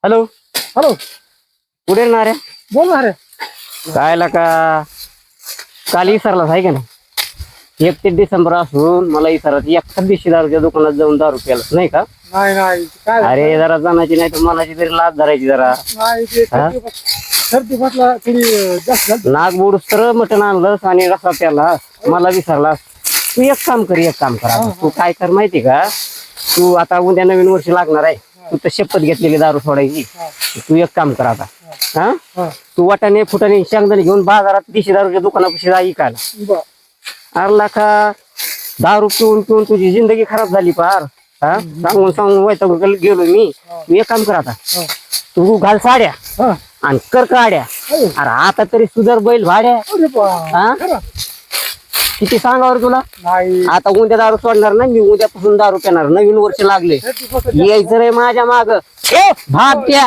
Hello hello कुठे येणार आहे? बोल ना रे. काय का काल विसरलाच आहे का नाही? 31 डिसेंबर असून मला विसरत 31 दारूच्या दुकानात जाऊन दारू प्यायला नाही का? नाही नाही काय झालं? अरे जरा जाण्याची नाही तर मनाची तरी लाज धरायची जरा. नाही ते हा? सर्दी बसला थोडी जास्त झाली. नाक बुडूस तर मटण आणलंस आणि रसा प्याला मला विसरलास. तू एक काम कर आता. तू काय कर माहिती का? तू आता उद्या नवीन वर्ष लागणार आहे. तू तर शपथ घेतलेली दारू सोडायची. तू एक काम कर आता. हा हा तू वाटाणे फुटाणे शेंगदाणे घेऊन बाजारात 30 दारूच्या दुकानापाशी जा इकायला. बर अरला का दारू पिऊन पिऊन तुझी जिंदगी खराब झाली पार. हा सांगून सांगून वैतागून गेलो मी. तू एक काम कर आता. तू घाल साड्या हा आणि कर काड्या. अरे आता तरी सुधर बैल भाड्या. अरे बा. हा खरं? किती सांगावर तुला? नाही आता उद्या दारू सोडणार नाही मी. उद्यापासून दारू पिणार. नवीन वर्ष लागले सर्दी बसला यायचं रे माझ्या माग. भाग द्या.